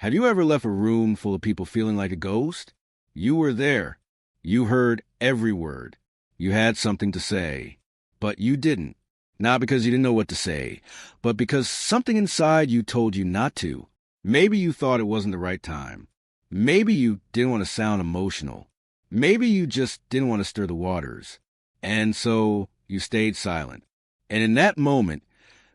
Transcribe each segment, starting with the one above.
Have you ever left a room full of people feeling like a ghost? You were there. You heard every word. You had something to say. But you didn't. Not because you didn't know what to say, but because something inside you told you not to. Maybe you thought it wasn't the right time. Maybe you didn't want to sound emotional. Maybe you just didn't want to stir the waters. And so you stayed silent. And in that moment,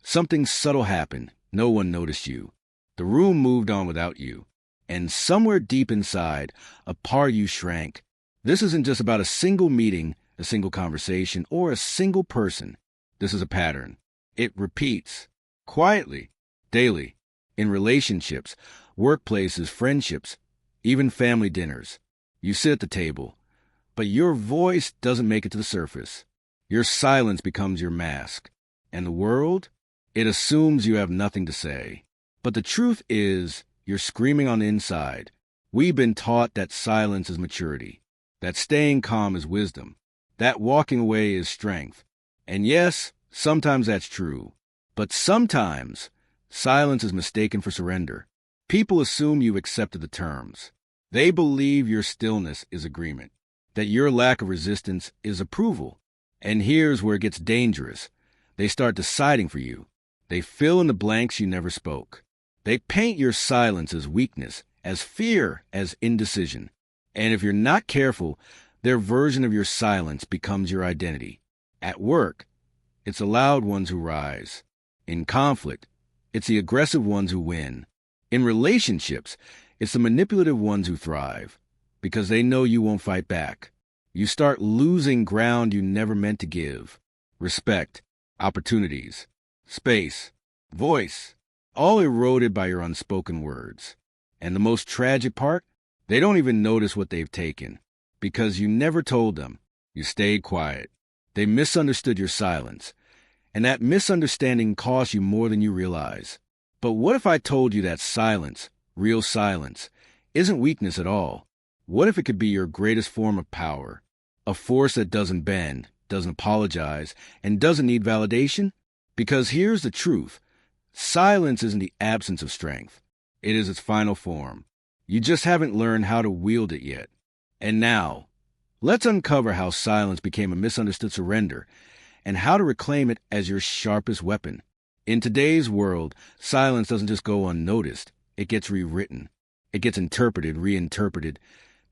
something subtle happened. No one noticed you. The room moved on without you. And somewhere deep inside, a part of you shrank. This isn't just about a single meeting, a single conversation, or a single person. This is a pattern. It repeats. Quietly. Daily. In relationships, workplaces, friendships, even family dinners. You sit at the table, but your voice doesn't make it to the surface. Your silence becomes your mask. And the world? It assumes you have nothing to say. But the truth is, you're screaming on the inside. We've been taught that silence is maturity, that staying calm is wisdom, that walking away is strength. And yes, sometimes that's true. But sometimes, silence is mistaken for surrender. People assume you've accepted the terms. They believe your stillness is agreement, that your lack of resistance is approval. And here's where it gets dangerous. They start deciding for you. They fill in the blanks you never spoke. They paint your silence as weakness, as fear, as indecision. And if you're not careful, their version of your silence becomes your identity. At work, it's the loud ones who rise. In conflict, it's the aggressive ones who win. In relationships, it's the manipulative ones who thrive, because they know you won't fight back. You start losing ground you never meant to give. Respect, opportunities, space, voice, all eroded by your unspoken words. And the most tragic part? They don't even notice what they've taken, because you never told them. You stayed quiet. They misunderstood your silence, and that misunderstanding cost you more than you realize. But what if I told you that silence, real silence, isn't weakness at all? What if it could be your greatest form of power? A force that doesn't bend, doesn't apologize, and doesn't need validation? Because here's the truth. Silence isn't the absence of strength. It is its final form. You just haven't learned how to wield it yet. And now, let's uncover how silence became a misunderstood surrender and how to reclaim it as your sharpest weapon. In today's world, silence doesn't just go unnoticed. It gets rewritten. It gets interpreted, reinterpreted,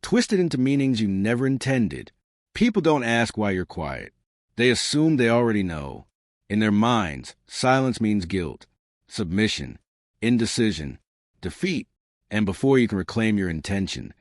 twisted into meanings you never intended. People don't ask why you're quiet. They assume they already know. In their minds, silence means guilt, submission, indecision, defeat. And before you can reclaim your intention,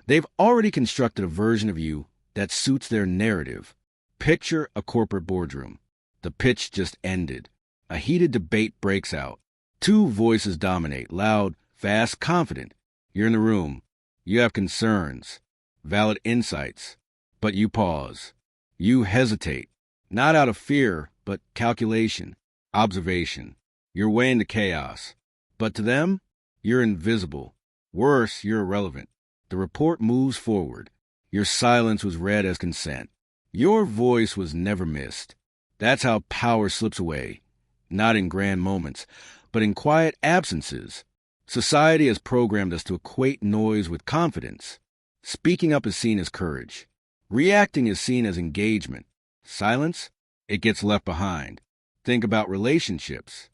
they've already constructed a version of you that suits their narrative. Picture a corporate boardroom. The pitch just ended. A heated debate breaks out. Two voices dominate, loud, fast, confident. You're in the room. You have concerns, valid insights, but you pause. You hesitate, not out of fear, but calculation, observation. You're weighing the chaos. But to them, you're invisible. Worse, you're irrelevant. The report moves forward. Your silence was read as consent. Your voice was never missed. That's how power slips away, not in grand moments, but in quiet absences. Society has programmed us to equate noise with confidence. Speaking up is seen as courage. Reacting is seen as engagement. Silence? It gets left behind. Think about relationships.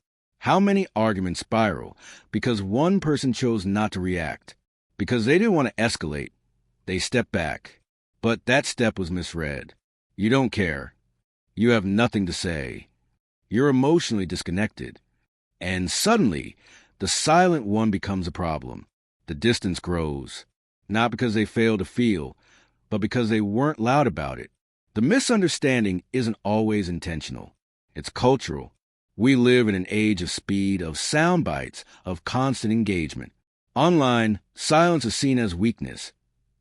How many arguments spiral because one person chose not to react? Because they didn't want to escalate. They stepped back. But that step was misread. You don't care. You have nothing to say. You're emotionally disconnected. And suddenly, the silent one becomes a problem. The distance grows. Not because they failed to feel, but because they weren't loud about it. The misunderstanding isn't always intentional. It's cultural. We live in an age of speed, of sound bites, of constant engagement. Online, silence is seen as weakness.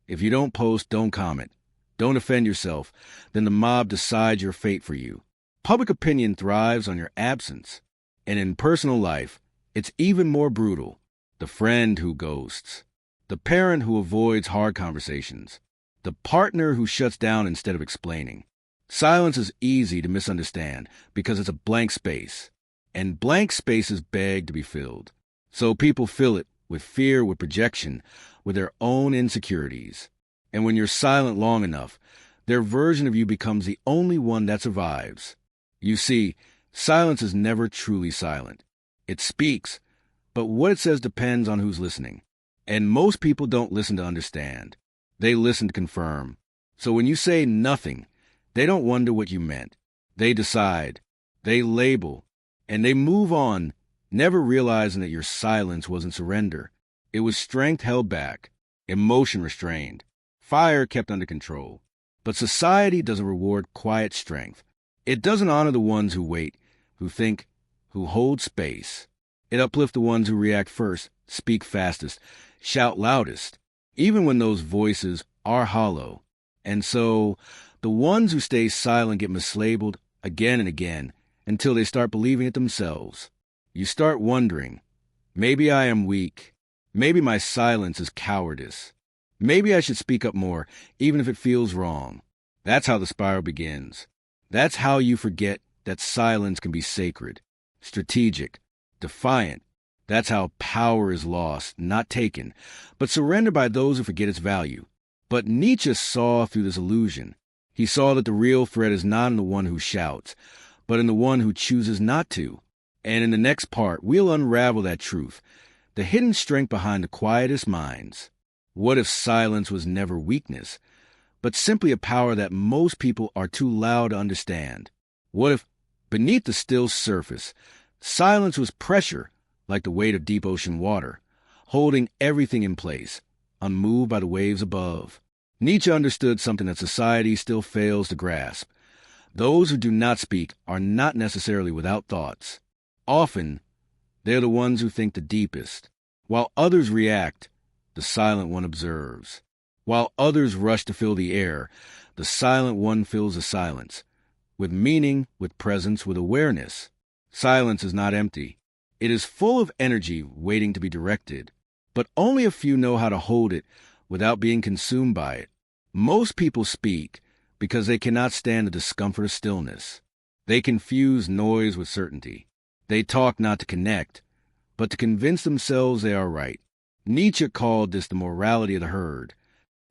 If you don't post, don't comment, don't offend yourself, then the mob decides your fate for you. Public opinion thrives on your absence. And in personal life, it's even more brutal. The friend who ghosts. The parent who avoids hard conversations. The partner who shuts down instead of explaining. Silence is easy to misunderstand because it's a blank space. And blank spaces beg to be filled. So people fill it with fear, with projection, with their own insecurities. And when you're silent long enough, their version of you becomes the only one that survives. You see, silence is never truly silent. It speaks, but what it says depends on who's listening. And most people don't listen to understand. They listen to confirm. So when you say nothing, they don't wonder what you meant. They decide, they label, and they move on, never realizing that your silence wasn't surrender. It was strength held back, emotion restrained, fire kept under control. But society doesn't reward quiet strength. It doesn't honor the ones who wait, who think, who hold space. It uplifts the ones who react first, speak fastest, shout loudest, even when those voices are hollow. And so, the ones who stay silent get mislabeled again and again until they start believing it themselves. You start wondering, maybe I am weak. Maybe my silence is cowardice. Maybe I should speak up more, even if it feels wrong. That's how the spiral begins. That's how you forget that silence can be sacred, strategic, defiant. That's how power is lost, not taken, but surrendered by those who forget its value. But Nietzsche saw through this illusion. He saw that the real threat is not in the one who shouts, but in the one who chooses not to. And in the next part, we'll unravel that truth, the hidden strength behind the quietest minds. What if silence was never weakness, but simply a power that most people are too loud to understand? What if, beneath the still surface, silence was pressure, like the weight of deep ocean water, holding everything in place, unmoved by the waves above? Nietzsche understood something that society still fails to grasp. Those who do not speak are not necessarily without thoughts. Often, they're the ones who think the deepest. While others react, the silent one observes. While others rush to fill the air, the silent one fills the silence, with meaning, with presence, with awareness. Silence is not empty. It is full of energy waiting to be directed, but only a few know how to hold it without being consumed by it. Most people speak because they cannot stand the discomfort of stillness. They confuse noise with certainty. They talk not to connect, but to convince themselves they are right. Nietzsche called this the morality of the herd,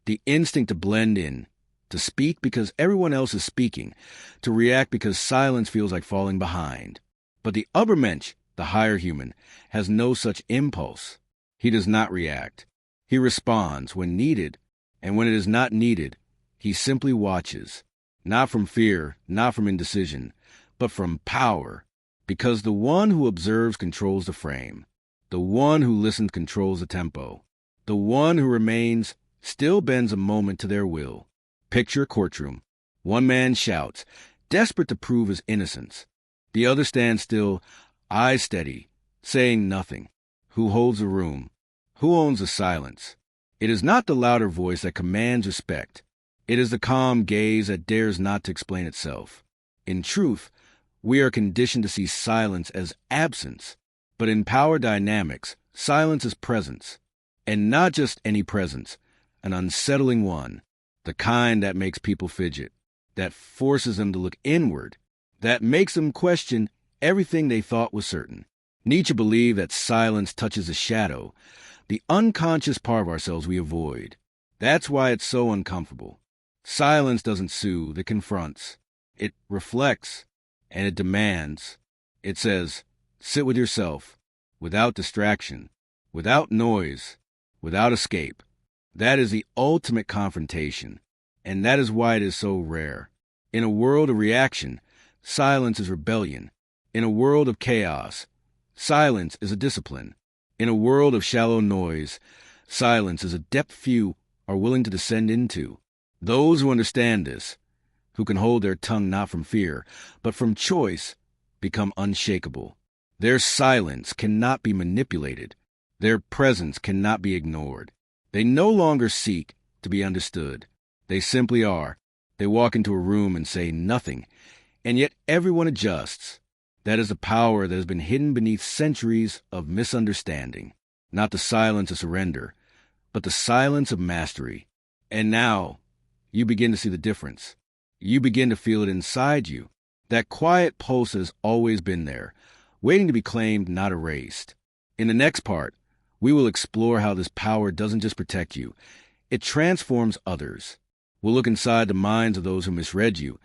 the instinct to blend in, to speak because everyone else is speaking, to react because silence feels like falling behind. But the Übermensch, the higher human, has no such impulse. He does not react. He responds when needed, and when it is not needed, he simply watches, not from fear, not from indecision, but from power, because the one who observes controls the frame. The one who listens controls the tempo. The one who remains still bends a moment to their will. Picture a courtroom. One man shouts, desperate to prove his innocence. The other stands still, eyes steady, saying nothing. Who holds the room? Who owns the silence? It is not the louder voice that commands respect. It is the calm gaze that dares not to explain itself. In truth, we are conditioned to see silence as absence. But in power dynamics, silence is presence. And not just any presence, an unsettling one, the kind that makes people fidget, that forces them to look inward, that makes them question everything they thought was certain. Nietzsche believed that silence touches a shadow, the unconscious part of ourselves we avoid. That's why it's so uncomfortable. Silence doesn't soothe, it confronts. It reflects, and it demands. It says, sit with yourself, without distraction, without noise, without escape. That is the ultimate confrontation, and that is why it is so rare. In a world of reaction, silence is rebellion. In a world of chaos, silence is a discipline. In a world of shallow noise, silence is a depth few are willing to descend into. Those who understand this, who can hold their tongue not from fear, but from choice, become unshakable. Their silence cannot be manipulated. Their presence cannot be ignored. They no longer seek to be understood. They simply are. They walk into a room and say nothing, and yet everyone adjusts. That is the power that has been hidden beneath centuries of misunderstanding. Not the silence of surrender, but the silence of mastery. And now, you begin to see the difference. You begin to feel it inside you. That quiet pulse has always been there, waiting to be claimed, not erased. In the next part, We will explore how this power doesn't just protect you, it transforms others. We'll look inside the minds of those who misread you,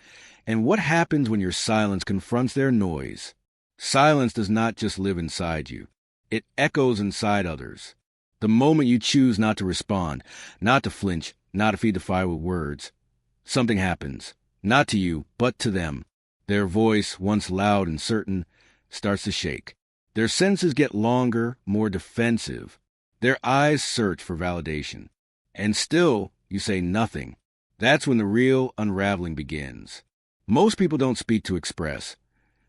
and what happens when your silence confronts their noise. Silence does not just live inside you. It echoes inside others. The moment you choose not to respond, not to flinch, not to feed the fire with words, something happens. Not to you, but to them. Their voice, once loud and certain, starts to shake. Their senses get longer, more defensive. Their eyes search for validation. And still, you say nothing. That's when the real unraveling begins. Most people don't speak to express.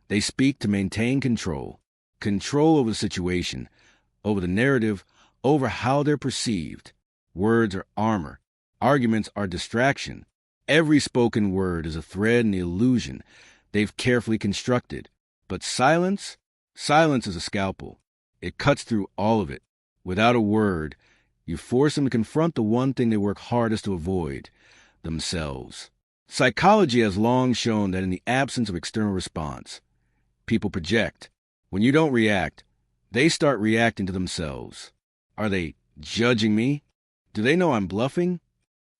They speak to maintain control. Control over the situation, over the narrative, over how they're perceived. Words are armor. Arguments are distraction. Every spoken word is a thread in the illusion they've carefully constructed. But silence? Silence is a scalpel. It cuts through all of it. Without a word, you force them to confront the one thing they work hardest to avoid, themselves. Psychology has long shown that in the absence of external response, people project. When you don't react, they start reacting to themselves. Are they judging me? Do they know I'm bluffing?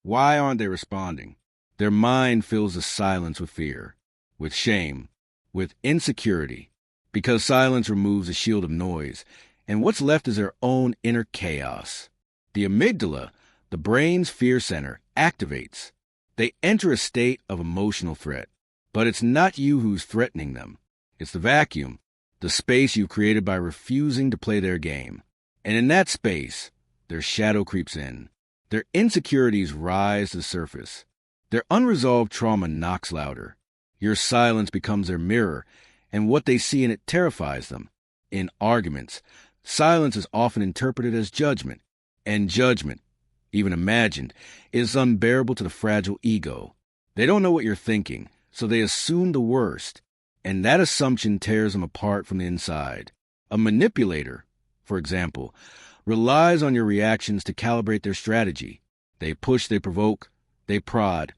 Why aren't they responding? Their mind fills the silence with fear, with shame, with insecurity, because silence removes a shield of noise, and what's left is their own inner chaos. The amygdala, the brain's fear center, activates. They enter a state of emotional threat, but it's not you who's threatening them. It's the vacuum, the space you've created by refusing to play their game. And in that space, their shadow creeps in. Their insecurities rise to the surface. Their unresolved trauma knocks louder. Your silence becomes their mirror, and what they see in it terrifies them. In arguments, silence is often interpreted as judgment, and judgment, even imagined, is unbearable to the fragile ego. They don't know what you're thinking, so they assume the worst, and that assumption tears them apart from the inside. A manipulator, for example, relies on your reactions to calibrate their strategy. They push, they provoke, they prod,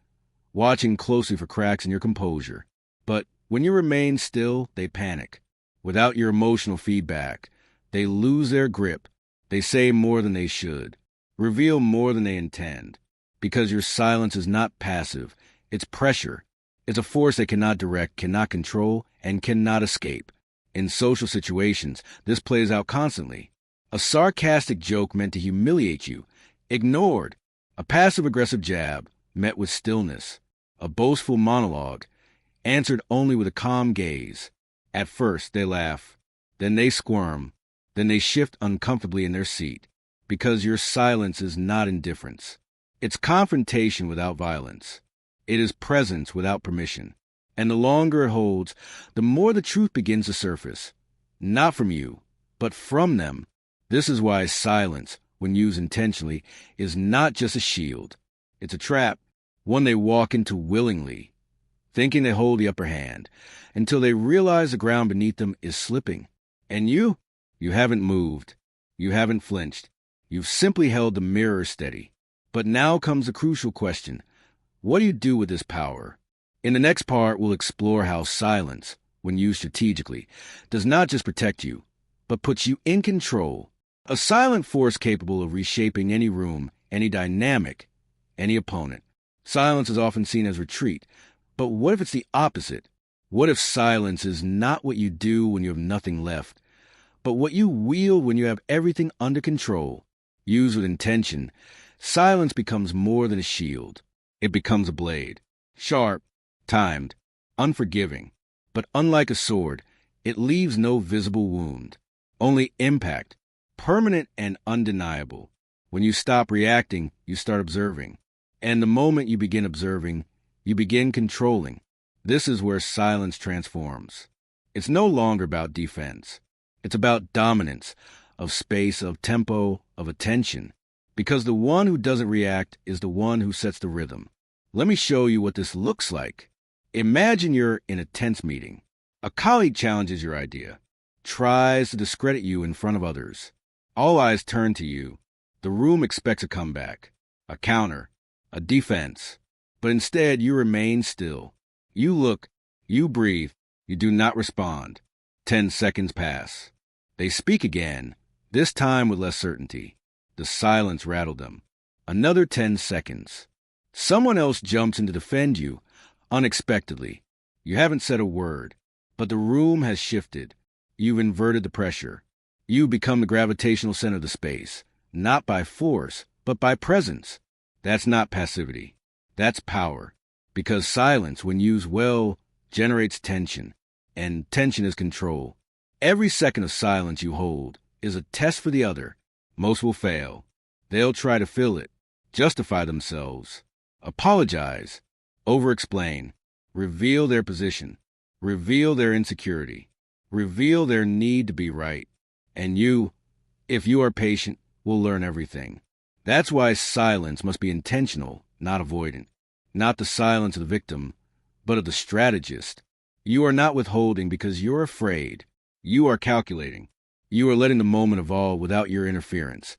watching closely for cracks in your composure. But when you remain still, they panic. Without your emotional feedback, they lose their grip. They say more than they should, reveal more than they intend. Because your silence is not passive, it's pressure. It's a force they cannot direct, cannot control, and cannot escape. In social situations, this plays out constantly. A sarcastic joke meant to humiliate you, ignored. A passive-aggressive jab, met with stillness. A boastful monologue, answered only with a calm gaze. At first, they laugh. Then they squirm. Then they shift uncomfortably in their seat. Because your silence is not indifference. It's confrontation without violence. It is presence without permission. And the longer it holds, the more the truth begins to surface. Not from you, but from them. This is why silence, when used intentionally, is not just a shield. It's a trap, one they walk into willingly, thinking they hold the upper hand, until they realize the ground beneath them is slipping. And you haven't moved. You haven't flinched. You've simply held the mirror steady. But now comes the crucial question. What do you do with this power? In the next part, we'll explore how silence, when used strategically, does not just protect you, but puts you in control. A silent force capable of reshaping any room, any dynamic, any opponent. Silence is often seen as retreat, but what if it's the opposite? What if silence is not what you do when you have nothing left, but what you wield when you have everything under control? Used with intention, silence becomes more than a shield. It becomes a blade. Sharp, timed, unforgiving. But unlike a sword, it leaves no visible wound. Only impact, permanent and undeniable. When you stop reacting, you start observing. And the moment you begin observing, you begin controlling. This is where silence transforms. It's no longer about defense. It's about dominance, of space, of tempo, of attention. Because the one who doesn't react is the one who sets the rhythm. Let me show you what this looks like. Imagine you're in a tense meeting. A colleague challenges your idea, tries to discredit you in front of others. All eyes turn to you. The room expects a comeback, a counter, a defense. But instead, you remain still. You look, you breathe, you do not respond. 10 seconds pass. They speak again, This time with less certainty. The silence rattled them. Another 10 seconds. Someone else jumps in to defend you, unexpectedly. You haven't said a word, but the room has shifted. You've inverted the pressure. You become the gravitational center of the space, not by force, but by presence. That's not passivity. That's power. Because silence, when used well, generates tension, and tension is control. Every second of silence you hold is a test for the other. Most will fail. They'll try to fill it, justify themselves, apologize, over-explain, reveal their position, reveal their insecurity, reveal their need to be right. And you, if you are patient, will learn everything. That's why silence must be intentional, not avoidant. Not the silence of the victim, but of the strategist. You are not withholding because you're afraid. You are calculating. You are letting the moment evolve without your interference.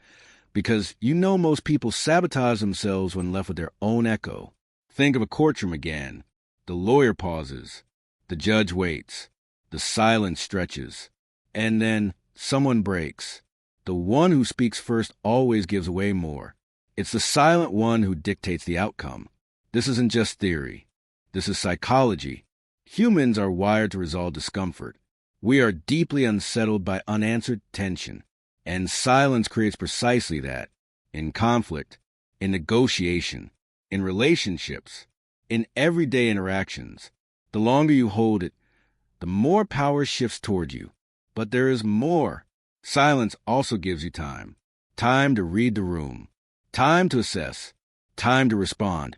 Because you know most people sabotage themselves when left with their own echo. Think of a courtroom again. The lawyer pauses. The judge waits. The silence stretches. And then someone breaks. The one who speaks first always gives away more. It's the silent one who dictates the outcome. This isn't just theory. This is psychology. Humans are wired to resolve discomfort. We are deeply unsettled by unanswered tension. And silence creates precisely that. In conflict, in negotiation, in relationships, in everyday interactions. The longer you hold it, the more power shifts toward you. But there is more. Silence also gives you time. Time to read the room. Time to assess. Time to respond.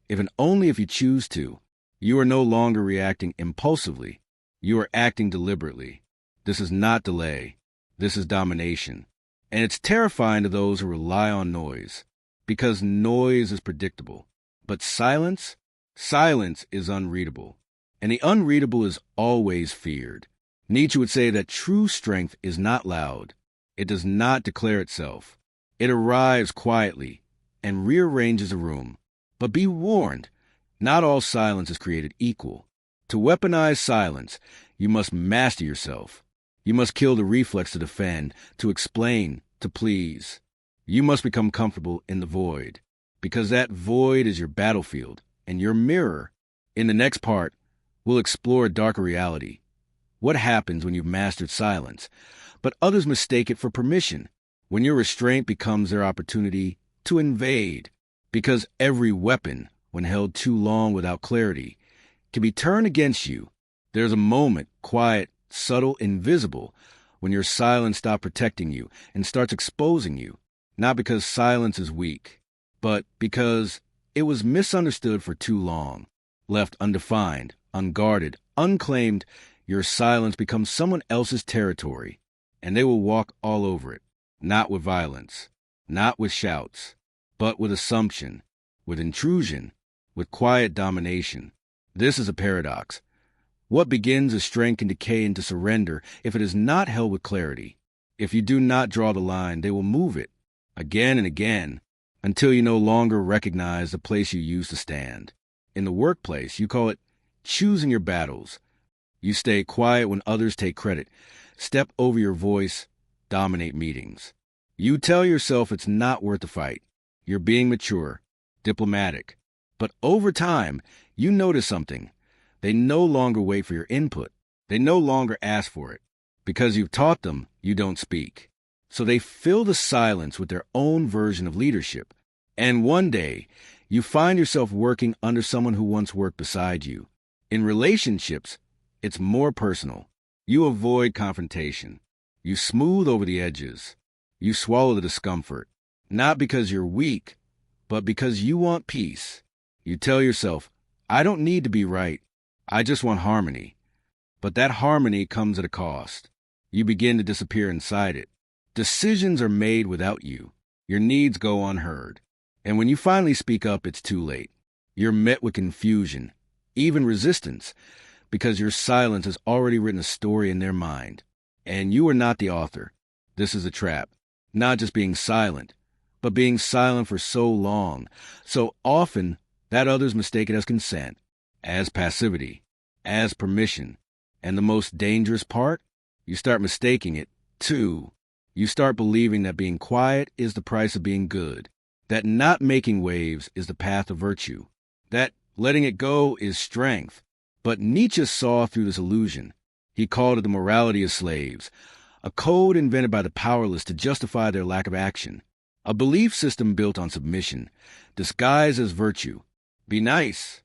If and only if you choose to. You are no longer reacting impulsively. You are acting deliberately. This is not delay. This is domination. And it's terrifying to those who rely on noise, because noise is predictable. But silence? Silence is unreadable. And the unreadable is always feared. Nietzsche would say that true strength is not loud. It does not declare itself. It arrives quietly and rearranges a room. But be warned, not all silence is created equal. To weaponize silence, you must master yourself. You must kill the reflex to defend, to explain, to please. You must become comfortable in the void, because that void is your battlefield and your mirror. In the next part, we'll explore a darker reality. What happens when you've mastered silence, but others mistake it for permission, when your restraint becomes their opportunity to invade? Because every weapon, when held too long without clarity, can be turned against you. There's a moment, quiet, subtle, invisible, when your silence stops protecting you and starts exposing you, not because silence is weak, but because it was misunderstood for too long. Left undefined, unguarded, unclaimed, your silence becomes someone else's territory, and they will walk all over it, not with violence, not with shouts, but with assumption, with intrusion, with quiet domination. This is a paradox. What begins as strength can decay into surrender if it is not held with clarity. If you do not draw the line, they will move it, again and again, until you no longer recognize the place you used to stand. In the workplace, you call it choosing your battles. You stay quiet when others take credit, step over your voice, dominate meetings. You tell yourself it's not worth the fight. You're being mature, diplomatic. But over time, you notice something. They no longer wait for your input. They no longer ask for it. Because you've taught them, you don't speak. So they fill the silence with their own version of leadership. And one day, you find yourself working under someone who once worked beside you. In relationships, it's more personal. You avoid confrontation. You smooth over the edges. You swallow the discomfort. Not because you're weak, but because you want peace. You tell yourself, I don't need to be right. I just want harmony. But that harmony comes at a cost. You begin to disappear inside it. Decisions are made without you. Your needs go unheard. And when you finally speak up, it's too late. You're met with confusion, even resistance, because your silence has already written a story in their mind. And you are not the author. This is a trap. Not just being silent, but being silent for so long, so often that others mistake it as consent, as passivity, as permission. And the most dangerous part? You start mistaking it, too. You start believing that being quiet is the price of being good, that not making waves is the path of virtue, that letting it go is strength. But Nietzsche saw through this illusion. He called it the morality of slaves, a code invented by the powerless to justify their lack of action, a belief system built on submission, disguised as virtue. Be nice.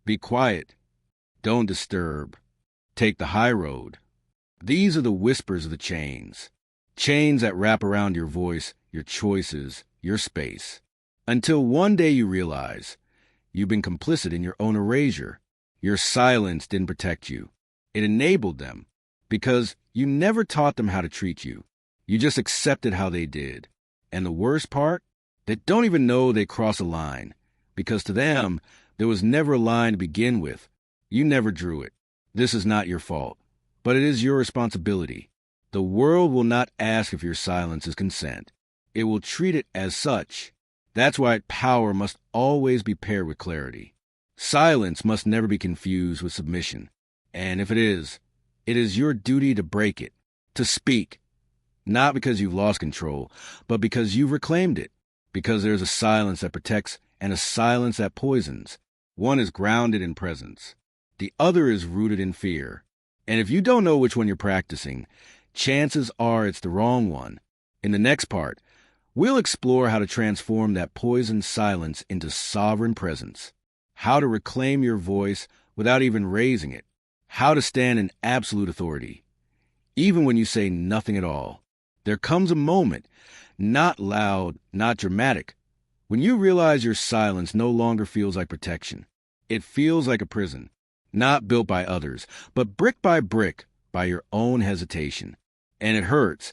Be quiet. Don't disturb. Take the high road. These are the whispers of the chains. Chains that wrap around your voice, your choices, your space. Until one day you realize you've been complicit in your own erasure. Your silence didn't protect you. It enabled them, because you never taught them how to treat you. You just accepted how they did. And the worst part? They don't even know they crossed a line, because to them, there was never a line to begin with. You never drew it. This is not your fault, but it is your responsibility. The world will not ask if your silence is consent. It will treat it as such. That's why power must always be paired with clarity. Silence must never be confused with submission. And if it is your duty to break it, to speak, not because you've lost control, but because you've reclaimed it, because there's a silence that protects and a silence that poisons. One is grounded in presence. The other is rooted in fear. And if you don't know which one you're practicing, chances are it's the wrong one. In the next part, we'll explore how to transform that poisoned silence into sovereign presence, how to reclaim your voice without even raising it, how to stand in absolute authority, even when you say nothing at all. There comes a moment, not loud, not dramatic, when you realize your silence no longer feels like protection. It feels like a prison, not built by others, but brick by brick by your own hesitation. And it hurts,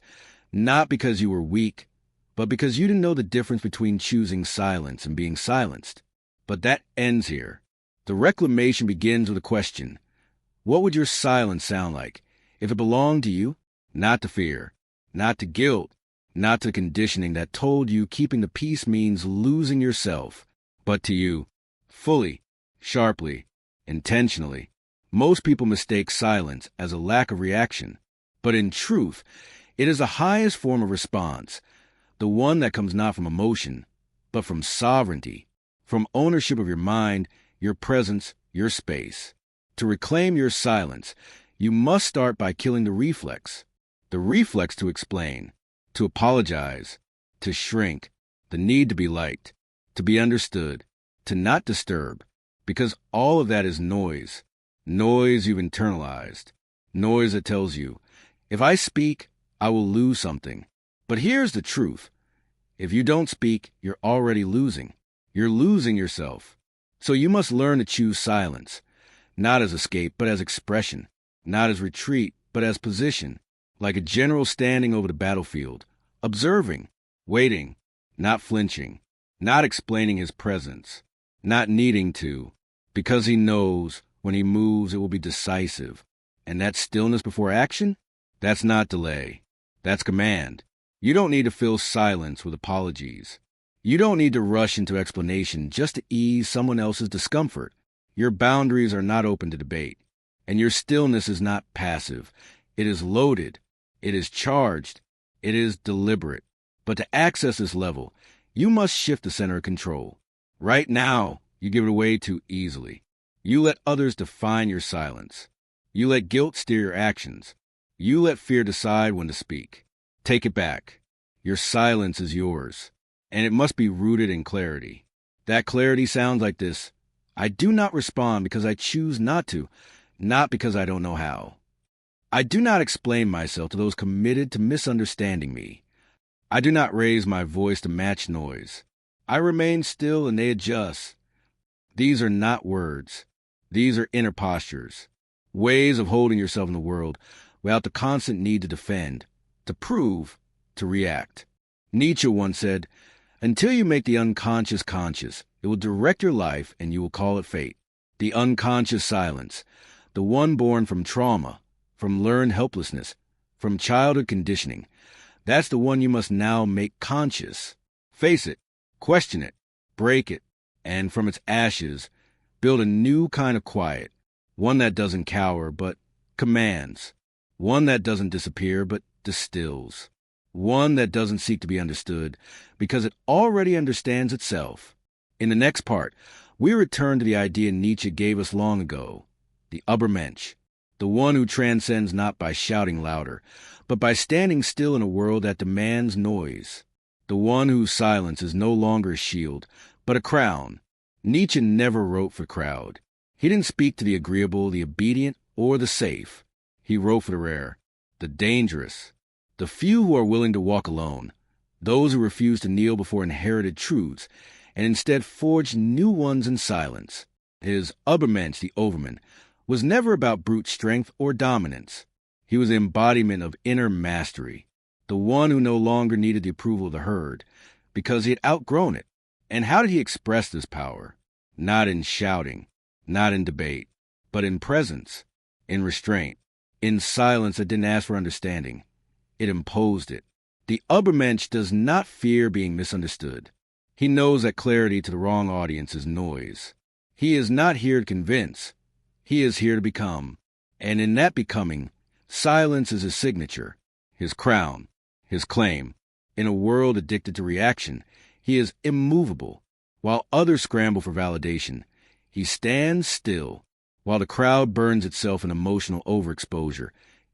not because you were weak, but because you didn't know the difference between choosing silence and being silenced. But that ends here. The reclamation begins with a question. What would your silence sound like if it belonged to you? Not to fear, not to guilt, not to conditioning that told you keeping the peace means losing yourself, but to you, fully, sharply, intentionally. Most people mistake silence as a lack of reaction, but in truth, it is the highest form of response, the one that comes not from emotion, but from sovereignty, from ownership of your mind, your presence, your space. To reclaim your silence, you must start by killing the reflex to explain, to apologize, to shrink, the need to be liked, to be understood, to not disturb, because all of that is noise you've internalized, noise that tells you, if I speak, I will lose something. But here's the truth. If you don't speak, you're already losing. You're losing yourself. So you must learn to choose silence, not as escape, but as expression, not as retreat, but as position, like a general standing over the battlefield, observing, waiting, not flinching, not explaining his presence, not needing to, because he knows when he moves it will be decisive. And that stillness before action, that's not delay, that's command. You don't need to fill silence with apologies. You don't need to rush into explanation just to ease someone else's discomfort. Your boundaries are not open to debate, and your stillness is not passive. It is loaded. It is charged. It is deliberate. But to access this level, you must shift the center of control. Right now, you give it away too easily. You let others define your silence. You let guilt steer your actions. You let fear decide when to speak. Take it back. Your silence is yours, and it must be rooted in clarity. That clarity sounds like this. I do not respond because I choose not to, not because I don't know how. I do not explain myself to those committed to misunderstanding me. I do not raise my voice to match noise. I remain still and they adjust. These are not words. These are inner postures, ways of holding yourself in the world without the constant need to defend, to prove, to react. Nietzsche once said, until you make the unconscious conscious, it will direct your life and you will call it fate. The unconscious silence, the one born from trauma, from learned helplessness, from childhood conditioning, that's the one you must now make conscious. Face it, question it, break it, and from its ashes, build a new kind of quiet, one that doesn't cower but commands, one that doesn't disappear but distills, one that doesn't seek to be understood because it already understands itself. In the next part, we return to the idea Nietzsche gave us long ago, the Übermensch, the one who transcends not by shouting louder, but by standing still in a world that demands noise, the one whose silence is no longer a shield, but a crown. Nietzsche never wrote for crowd. He didn't speak to the agreeable, the obedient, or the safe. He wrote for the rare, the dangerous, the few who are willing to walk alone, those who refuse to kneel before inherited truths, and instead forge new ones in silence. His Übermensch, the Overman, was never about brute strength or dominance. He was the embodiment of inner mastery, the one who no longer needed the approval of the herd, because he had outgrown it. And how did he express this power? Not in shouting, not in debate, but in presence, in restraint, in silence that didn't ask for understanding. It imposed it. The Übermensch does not fear being misunderstood. He knows that clarity to the wrong audience is noise. He is not here to convince. He is here to become. And in that becoming, silence is his signature, his crown, his claim. In a world addicted to reaction, he is immovable. While others scramble for validation, he stands still. While the crowd burns itself in emotional overexposure,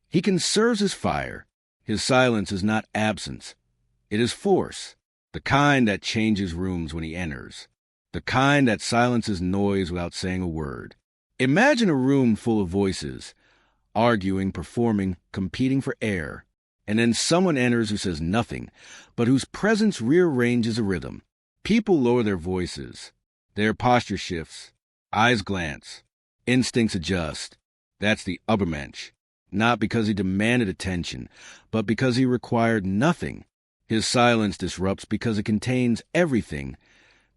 he conserves his fire. His silence is not absence. It is force, the kind that changes rooms when he enters, the kind that silences noise without saying a word. Imagine a room full of voices, arguing, performing, competing for air, and then someone enters who says nothing, but whose presence rearranges a rhythm. People lower their voices. Their posture shifts. Eyes glance. Instincts adjust. That's the Übermensch. Not because he demanded attention, but because he required nothing. His silence disrupts because it contains everything: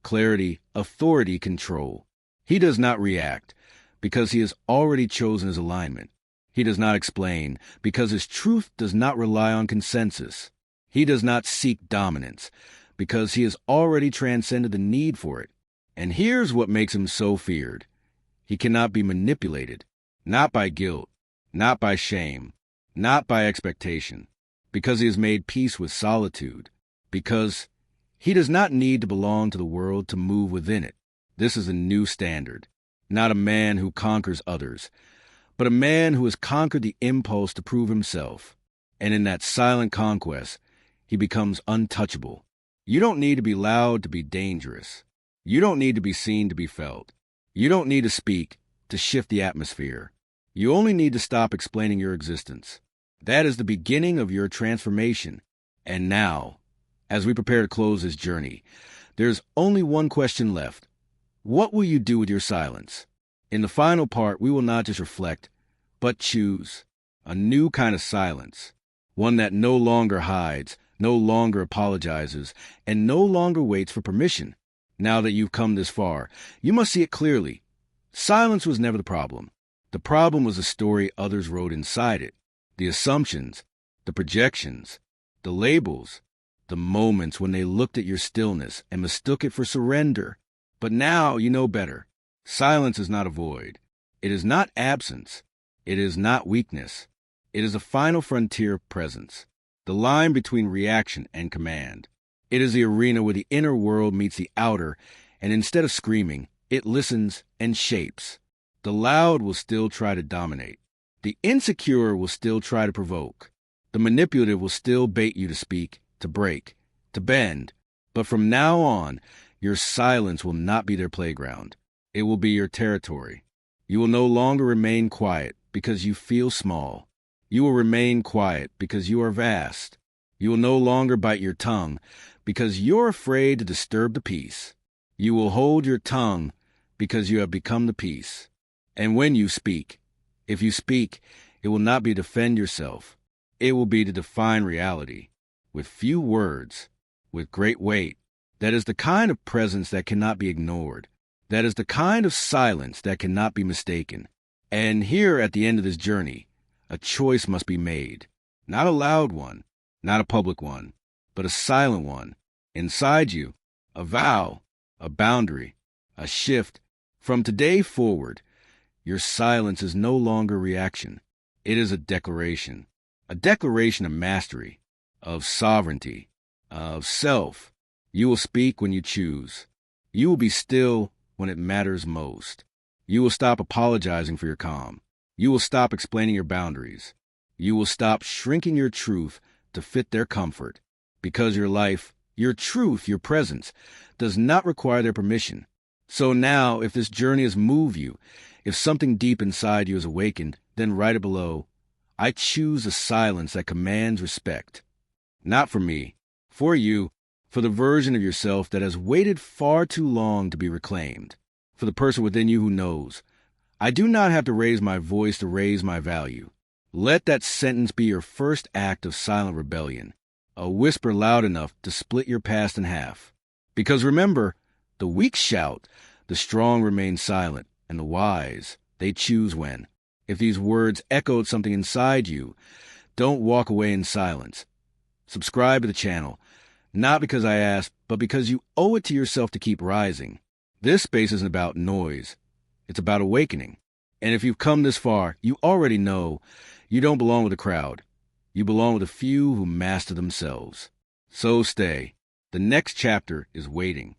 clarity, authority, control. He does not react because he has already chosen his alignment. He does not explain because his truth does not rely on consensus. He does not seek dominance because he has already transcended the need for it. And here's what makes him so feared. He cannot be manipulated, not by guilt, not by shame, not by expectation, because he has made peace with solitude, because he does not need to belong to the world to move within it. This is a new standard, not a man who conquers others, but a man who has conquered the impulse to prove himself. And in that silent conquest, he becomes untouchable. You don't need to be loud to be dangerous. You don't need to be seen to be felt. You don't need to speak to shift the atmosphere. You only need to stop explaining your existence. That is the beginning of your transformation. And now, as we prepare to close this journey, there's only one question left. What will you do with your silence? In the final part, we will not just reflect, but choose a new kind of silence, one that no longer hides, no longer apologizes, and no longer waits for permission. Now that you've come this far, you must see it clearly. Silence was never the problem. The problem was the story others wrote inside it, the assumptions, the projections, the labels, the moments when they looked at your stillness and mistook it for surrender. But now you know better. Silence is not a void. It is not absence. It is not weakness. It is a final frontier of presence, the line between reaction and command. It is the arena where the inner world meets the outer, and instead of screaming, it listens and shapes. The loud will still try to dominate. The insecure will still try to provoke. The manipulative will still bait you to speak, to break, to bend. But from now on, your silence will not be their playground. It will be your territory. You will no longer remain quiet because you feel small. You will remain quiet because you are vast. You will no longer bite your tongue because you're afraid to disturb the peace. You will hold your tongue because you have become the peace. And when you speak, if you speak, it will not be to defend yourself. It will be to define reality, with few words, with great weight. That is the kind of presence that cannot be ignored. That is the kind of silence that cannot be mistaken. And here at the end of this journey, a choice must be made. Not a loud one, not a public one, but a silent one. Inside you, a vow, a boundary, a shift. From today forward, your silence is no longer reaction. It is a declaration of mastery, of sovereignty, of self. You will speak when you choose. You will be still when it matters most. You will stop apologizing for your calm. You will stop explaining your boundaries. You will stop shrinking your truth to fit their comfort, because your life, your truth, your presence, does not require their permission. So now, if this journey has moved you, if something deep inside you has awakened, then write it below. I choose a silence that commands respect. Not for me, for you, for the version of yourself that has waited far too long to be reclaimed, for the person within you who knows, I do not have to raise my voice to raise my value. Let that sentence be your first act of silent rebellion, a whisper loud enough to split your past in half. Because remember, the weak shout, the strong remain silent, and the wise, they choose when. If these words echoed something inside you, don't walk away in silence. Subscribe to the channel, not because I asked, but because you owe it to yourself to keep rising. This space isn't about noise. It's about awakening. And if you've come this far, you already know you don't belong with a crowd. You belong with a few who master themselves. So stay. The next chapter is waiting.